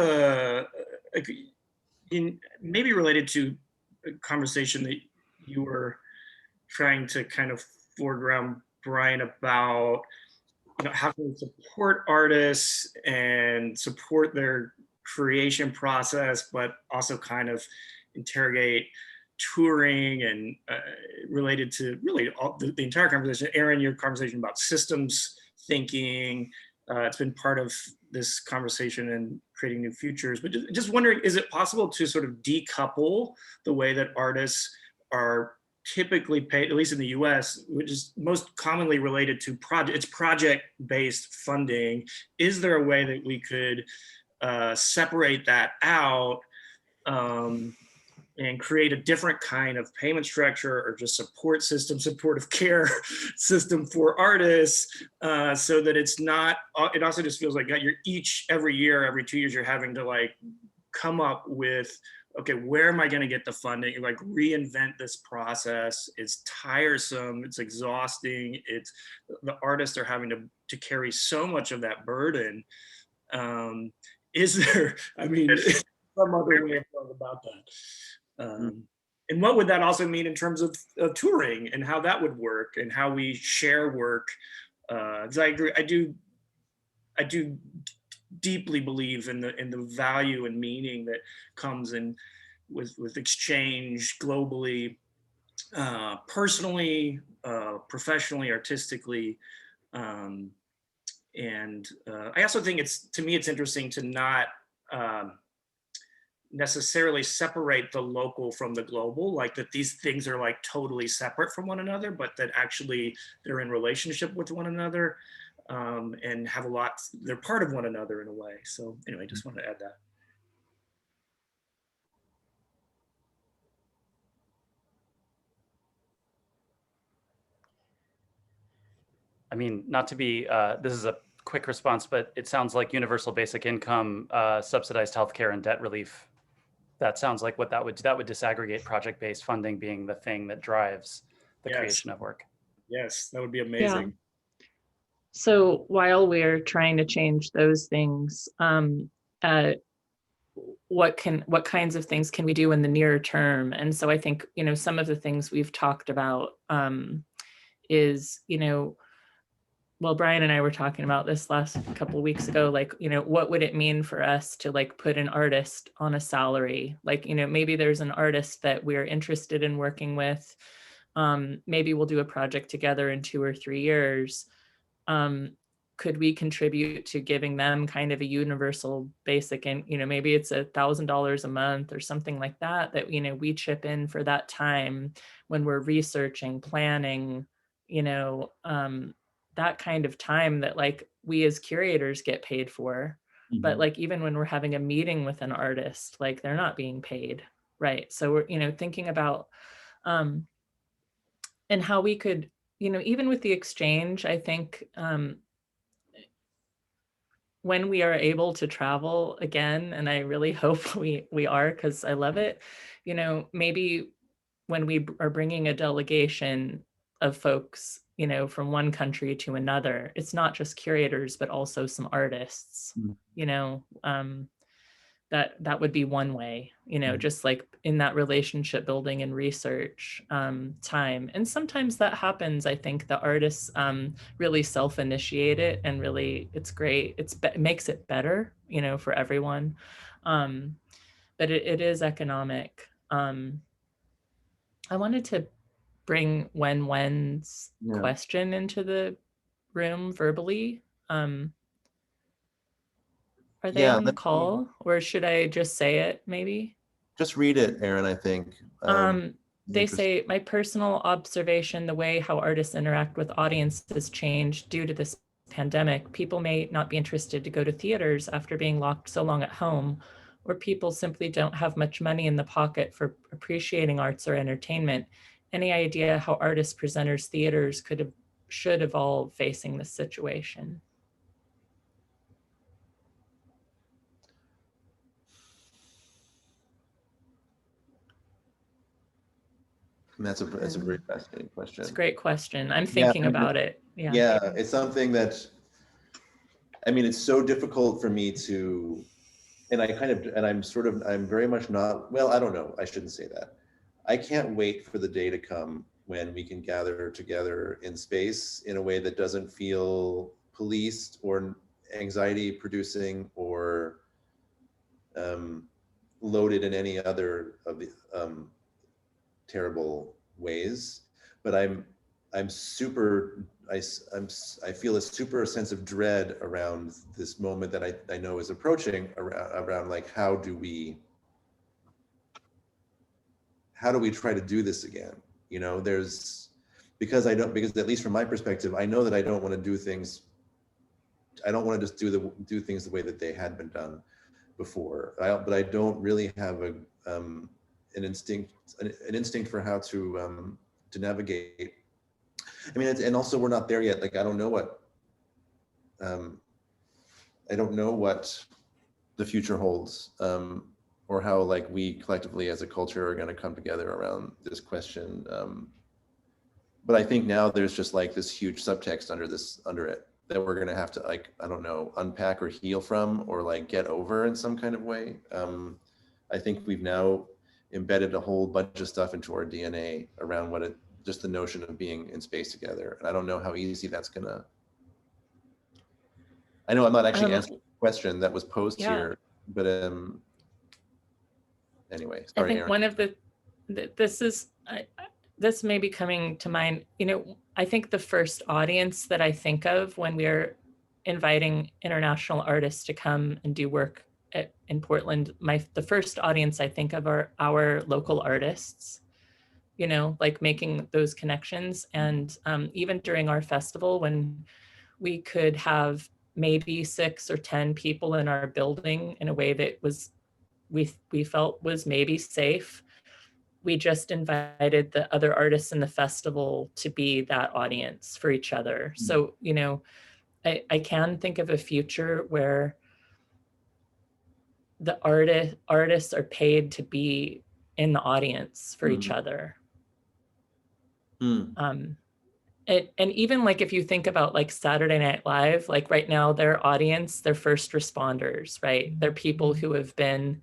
maybe related to a conversation that you were trying to kind of foreground, Brian, about how can we support artists and support their creation process, but also kind of interrogate touring and related to really the entire conversation. Erin, your conversation about systems thinking, it's been part of this conversation and creating new futures, but just wondering, is it possible to sort of decouple the way that artists are typically paid, at least in the US, which is most commonly related to project-based funding? Is there a way that we could separate that out and create a different kind of payment structure or just support system, supportive care system for artists, so that it's not, it also just feels like every year, every 2 years, you're having to like come up with, okay, where am I going to get the funding? Like reinvent this process. It's tiresome. It's exhausting. The artists are having to carry so much of that burden. Is there, I mean, some other way of going about that? And what would that also mean in terms of touring and how that would work and how we share work? Because I agree, I do deeply believe in the value and meaning that comes in with exchange globally, personally, professionally, artistically, and I also think to me it's interesting to not necessarily separate the local from the global, like that these things are like totally separate from one another, but that actually they're in relationship with one another, and have they're part of one another in a way. So anyway, just wanted to add that.
I mean, not to be, this is a quick response, but it sounds like universal basic income, subsidized healthcare, and debt relief. That sounds like what that would disaggregate project-based funding being the thing that drives the creation of work.
Yes, that would be amazing.
Yeah. So while we're trying to change those things, what kinds of things can we do in the near term? And so I think, some of the things we've talked about is, well, Brian and I were talking about this last couple of weeks ago, like, what would it mean for us to like put an artist on a salary? Like, maybe there's an artist that we're interested in working with. Maybe we'll do a project together in 2 or 3 years. Could we contribute to giving them kind of a universal basic, and maybe it's $1,000 a month or something like that, that we chip in for that time when we're researching, planning, that kind of time that like we as curators get paid for. But like even when we're having a meeting with an artist, like they're not being paid, right? So we're thinking about and how we could, even with the exchange, I think when we are able to travel again, and I really hope we are, because I love it, maybe when we are bringing a delegation of folks, from one country to another, it's not just curators, but also some artists, that would be one way, just like in that relationship building and research time. And sometimes that happens. I think the artists really self-initiate it, and really it's great. It makes it better, for everyone. But it is economic. I wanted to bring Wen's question into the room verbally. Are they on the call, or should I just say it maybe?
Just read it, Erin, I think.
They say, my personal observation, the way how artists interact with audiences changed due to this pandemic. People may not be interested to go to theaters after being locked so long at home, or people simply don't have much money in the pocket for appreciating arts or entertainment. Any idea how artists, presenters, theaters should evolve facing this situation?
That's a very fascinating question.
It's a great question. I'm thinking about it.
Yeah, it's something that, I mean, it's so difficult for me to, and I'm very much not, well, I don't know, I shouldn't say that. I can't wait for the day to come when we can gather together in space in a way that doesn't feel policed or anxiety producing or loaded in any other of the terrible ways. But I feel a super sense of dread around this moment that I know is approaching around like, how do we try to do this again? You know, because at least from my perspective, I know that I don't want to do things. I don't want to just do things the way that they had been done before. But I don't really have an instinct for how to navigate. I mean, and also we're not there yet. Like, I don't know what the future holds, or how like we collectively as a culture are going to come together around this question. But I think now there's just like this huge subtext under it that we're going to have to, like, I don't know, unpack or heal from, or like get over in some kind of way. I think we've now embedded a whole bunch of stuff into our DNA around just the notion of being in space together. And I don't know how easy that's gonna, I know I'm not actually answering the question that was posed here, but anyway, sorry,
I think
Erin.
one of this may be coming to mind, you know, I think the first audience that I think of when we're inviting international artists to come and do work in Portland, the first audience I think of are our local artists, you know, like making those connections. And even during our festival, when we could have maybe 6 or 10 people in our building in a way that we felt was maybe safe, we just invited the other artists in the festival to be that audience for each other. So, you know, I can think of a future where the artists are paid to be in the audience for each other. And even like, if you think about like Saturday Night Live, like right now, their audience, they're first responders, right? They're people who have been,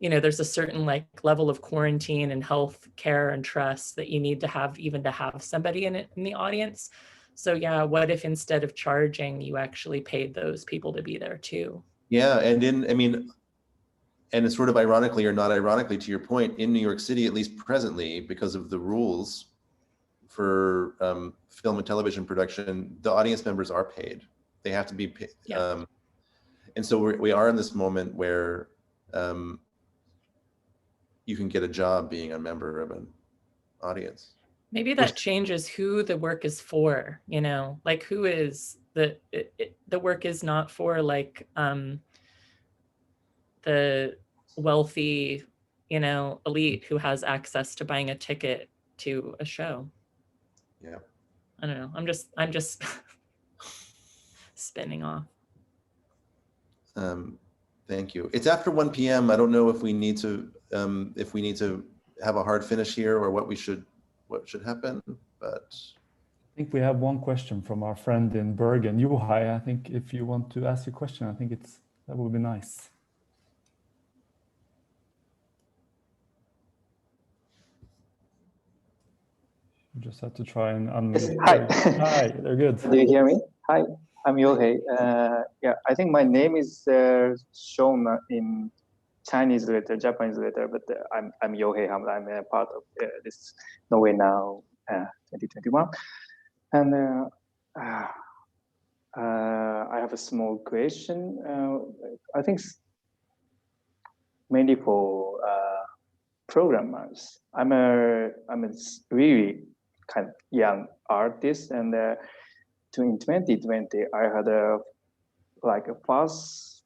you know, there's a certain like level of quarantine and health care and trust that you need to have even to have somebody in the audience. So yeah, what if instead of charging, you actually paid those people to be there too?
Yeah, and it's sort of ironically or not ironically, to your point, in New York City, at least presently, because of the rules for film and television production, the audience members are paid. They have to be paid. Yeah. And so we are in this moment where you can get a job being a member of an audience.
Maybe that changes who the work is for, you know, like who is the work is not for like the wealthy, you know, elite who has access to buying a ticket to a show.
Yeah.
I don't know. I'm just spinning off.
Thank you. It's after 1 p.m. I don't know if we need to have a hard finish here or what should happen, but
I think we have one question from our friend in Bergen, Juhai. I think if you want to ask your question, I think that would be nice. You just have to try and unmute.
Hi.
Hi, they're good.
Do you hear me? Hi, I'm Yohei. Yeah, I think my name is shown in Chinese letter, Japanese letter, but I'm Yohei. I'm a part of this Norway Now 2021. And I have a small question. I think mainly for programmers. I'm a really kind of young artist, and in 2020 I had a first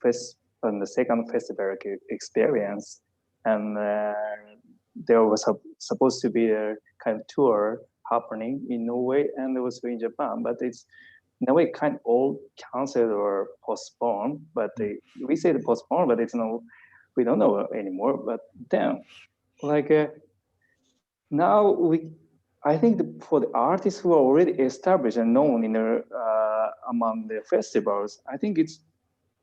and the second festival experience, and there was supposed to be a kind of tour happening in Norway and also in Japan, but it's in a way kind of all canceled or postponed. But we say postponed, but it's no, we don't know anymore. But then, now I think for the artists who are already established and known in among the festivals, I think it's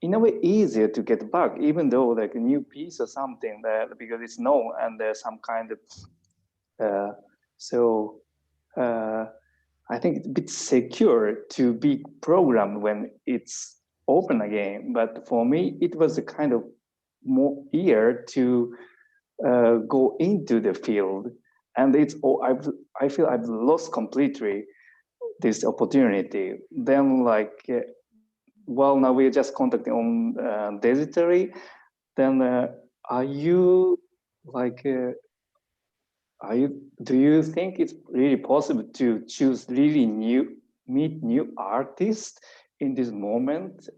in a way easier to get back, even though like a new piece or something, that because it's known and there's some kind of I think it's a bit secure to be programmed when it's open again. But for me, it was a kind of more eager to go into the field, and it's I feel I've lost completely this opportunity. Then well, now we're just contacting on digitally. Then are you do you think it's really possible to choose really meet new artists in this moment?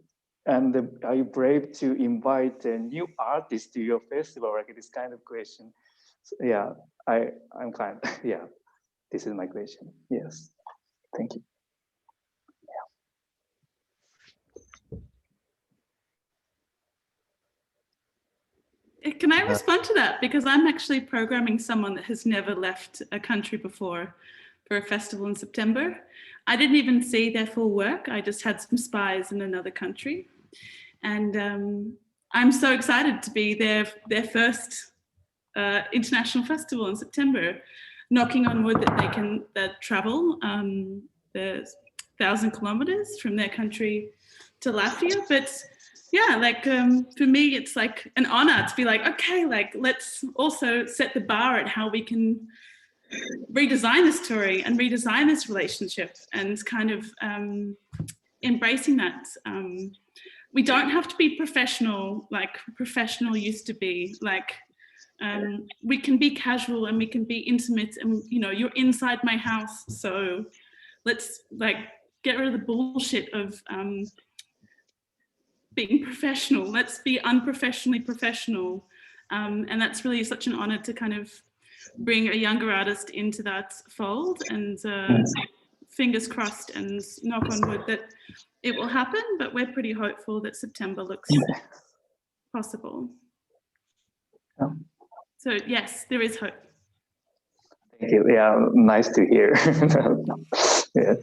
And are you brave to invite a new artist to your festival? Like this kind of question. So, yeah, I'm kind of, yeah, this is my question. Yes, thank you.
Can I respond to that? Because I'm actually programming someone that has never left a country before for a festival in September. I didn't even see their full work. I just had some spies in another country. And I'm so excited to be their first international festival in September, knocking on wood that they can travel the 1,000 kilometers from their country to Latvia. But yeah, for me, it's like an honor to be like, okay, let's also set the bar at how we can redesign this story and redesign this relationship, and kind of embracing that. We don't have to be professional like professional used to be. We can be casual and we can be intimate, and you're inside my house, so let's get rid of the bullshit of being professional. Let's be unprofessionally professional. And that's really such an honor to kind of bring a younger artist into that fold, and fingers crossed and knock on wood that it will happen, but we're pretty hopeful that September looks possible. So yes, there is hope.
Thank you. Yeah, nice to hear. Yeah.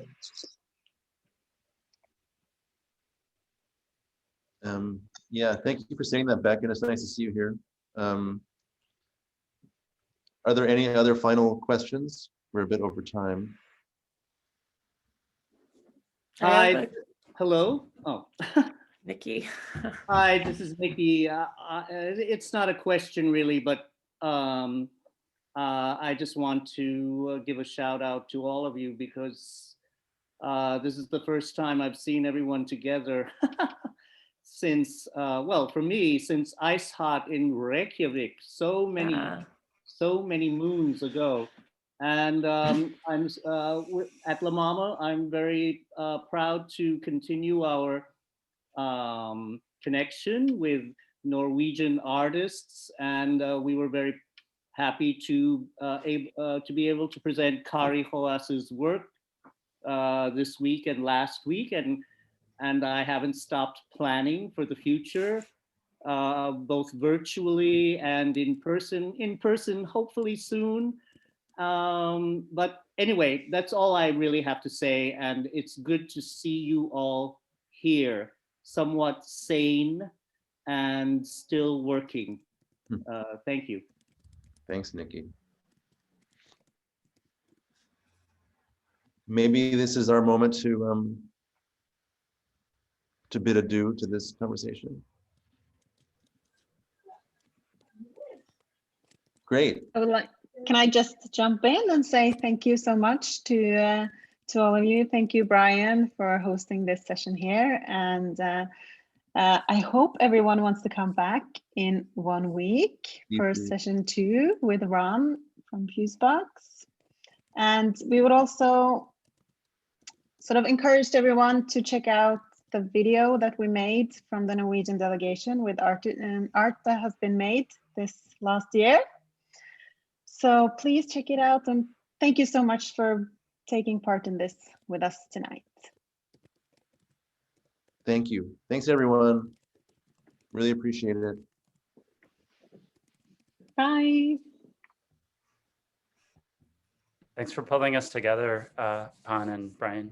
Yeah, thank you for saying that, Beck, and it's nice to see you here. Are there any other final questions? We're a bit over time.
Hi, hello. Oh,
Nikki.
Hi, this is Nikki. It's not a question really, but I just want to give a shout out to all of you, because this is the first time I've seen everyone together since, well, for me, since Ice Hot in Reykjavik, so many moons ago. And I'm at La Mama. I'm very proud to continue our connection with Norwegian artists, and we were very happy to be able to present Kari Hoas's work this week and last week, and I haven't stopped planning for the future, both virtually and in person hopefully soon. But anyway, that's all I really have to say, and it's good to see you all here, somewhat sane and still working. Thank you.
Thanks, Nikki. Maybe this is our moment to bid adieu to this conversation.
Great.
I would like
can I just jump in and say thank you so much to all of you. Thank you, Brian, for hosting this session here. And I hope everyone wants to come back in 1 week for session 2 with Ron from Fusebox. And we would also sort of encourage everyone to check out the video that we made from the Norwegian delegation with art that has been made this last year. So please check it out, and thank you so much for taking part in this with us tonight.
Thank you. Thanks, everyone. Really appreciate it.
Bye.
Thanks for pulling us together, Pan and Brian.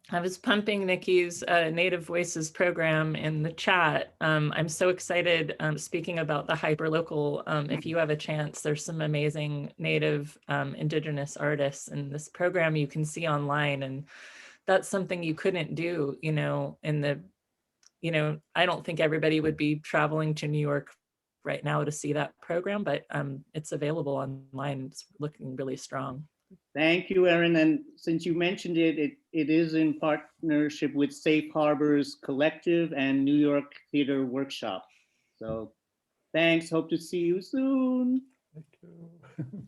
I was pumping Nikki's Native Voices program in the chat. I'm so excited speaking about the hyperlocal. If you have a chance, there's some amazing Native Indigenous artists in this program you can see online. And that's something you couldn't do, you know, I don't think everybody would be traveling to New York right now to see that program, but it's available online. It's looking really strong.
Thank you, Erin. And since you mentioned it, it is in partnership with Safe Harbors Collective and New York Theater Workshop. So thanks. Hope to see you soon.
Thank you.